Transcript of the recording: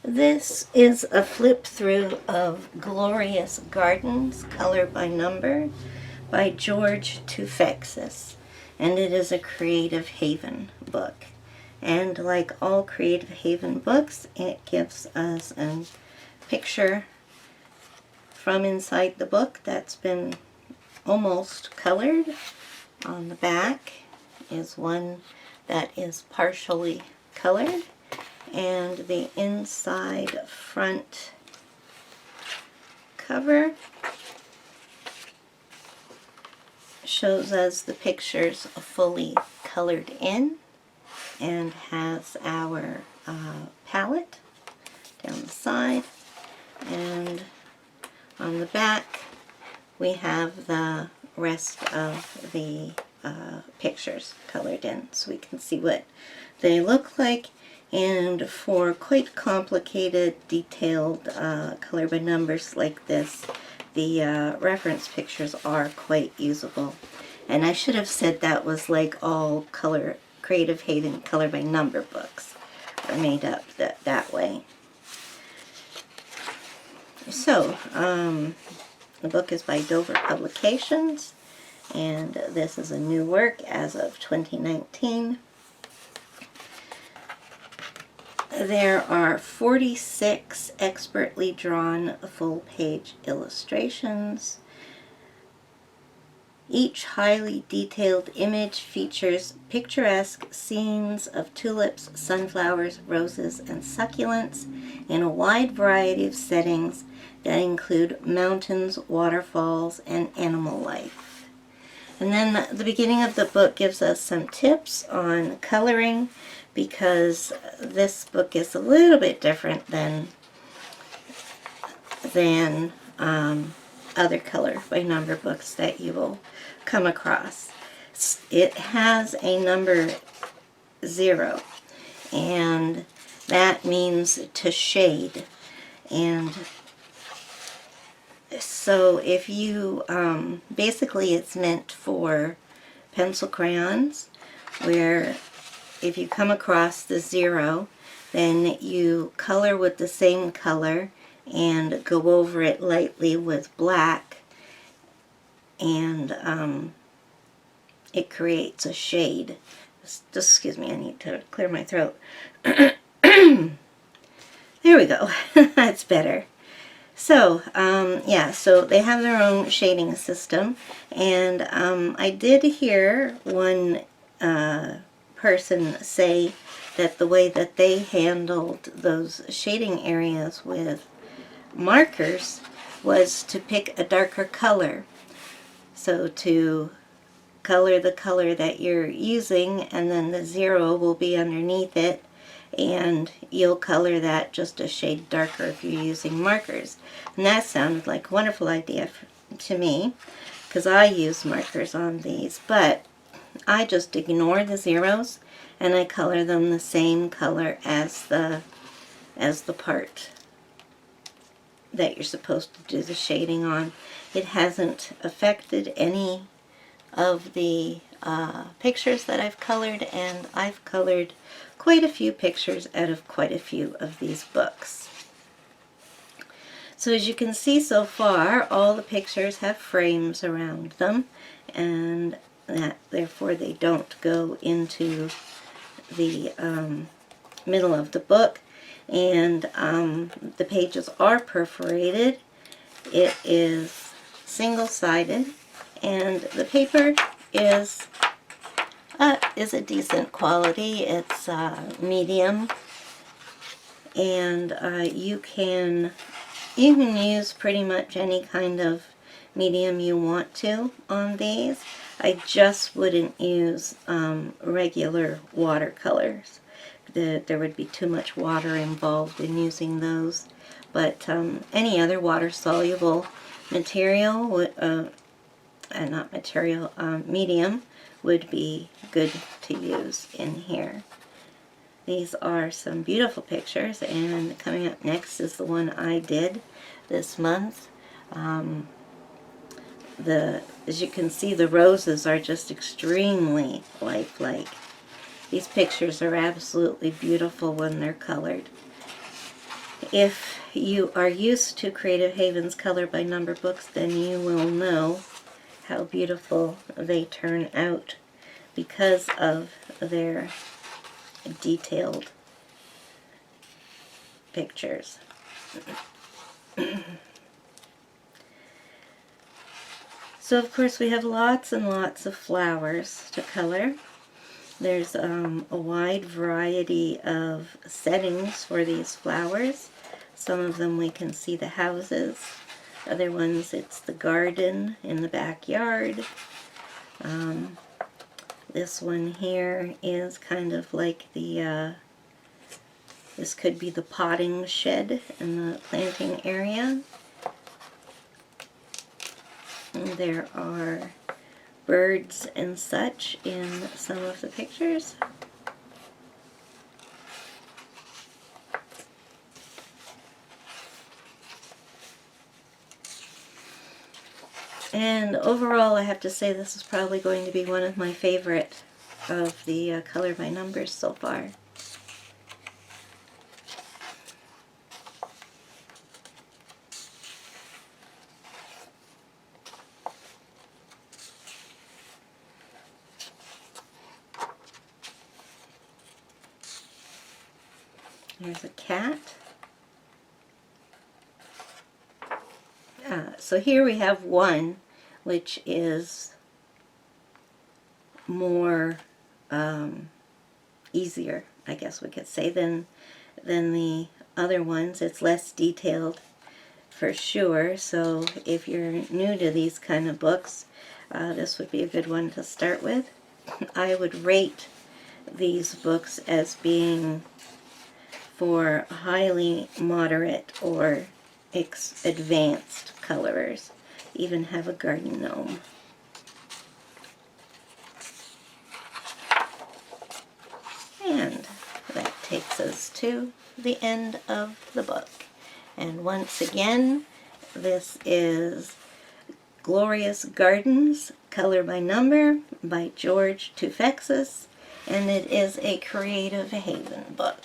This is a flip through of Glorious Gardens, Color by Number, by George Toufexis, and it is a Creative Haven book. And like all Creative Haven books, it gives us a picture from inside the book that's been almost colored. On the back is one that is partially colored, and the inside front cover shows us the pictures fully colored in and has our palette down the side, and on the back we have the rest of the pictures colored in so we can see what they look like. And for quite complicated, detailed color by numbers like this, the reference pictures are quite usable. And I should have said that was like all Creative Haven color by number books are made up that way. So, the book is by Dover Publications, and this is a new work as of 2019. There are 46 expertly drawn full-page illustrations. Each highly detailed image features picturesque scenes of tulips, sunflowers, roses, and succulents in a wide variety of settings that include mountains, waterfalls, and animal life. And then the beginning of the book gives us some tips on coloring, because this book is a little bit different than other color by number books that you will come across. It has a number 0, and that means to shade. And so if you, basically it's meant for pencil crayons, where if you come across the 0, then you color with the same color and go over it lightly with black, and it creates a shade. Just excuse me, I need to clear my throat. There we go. That's better. So, yeah, so they have their own shading system, and I did hear one person say that the way that they handled those shading areas with markers was to pick a darker color. So to color the color that you're using, and then the 0 will be underneath it, and you'll color that just a shade darker if you're using markers. And that sounded like a wonderful idea to me, because I use markers on these, but I just ignore the 0s and I color them the same color as the part that you're supposed to do the shading on. It hasn't affected any of the pictures that I've colored, and I've colored quite a few pictures out of quite a few of these books. So as you can see so far, all the pictures have frames around them, and that therefore they don't go into the middle of the book. And the pages are perforated. It is single-sided, and the paper is a decent quality. It's medium, and you can use pretty much any kind of medium you want to on these. I just wouldn't use regular watercolors. There would be too much water involved in using those. But any other water-soluble material, medium, would be good to use in here. These are some beautiful pictures, and coming up next is the one I did this month. As you can see, the roses are just extremely lifelike. These pictures are absolutely beautiful when they're colored. if you are used to Creative Haven's Color by Number books, then you will know how beautiful they turn out because of their detailed pictures. So of course we have lots and lots of flowers to color. There's a wide variety of settings for these flowers. Some of them we can see the houses. Other ones it's the garden in the backyard. This one here is kind of like the, this could be the potting shed in the planting area. And there are birds and such in some of the pictures. And overall, I have to say this is probably going to be one of my favorite of the Color by Numbers so far. There's a cat. So here we have one which is more easier, I guess we could say, than the other ones. It's less detailed for sure, so if you're new to these kind of books, this would be a good one to start with. I would rate these books as being for highly moderate or advanced colorers. Even have a garden gnome. And that takes us to the end of the book. And once again, this is Glorious Gardens, Color by Number by George Toufexis, and it is a Creative Haven book.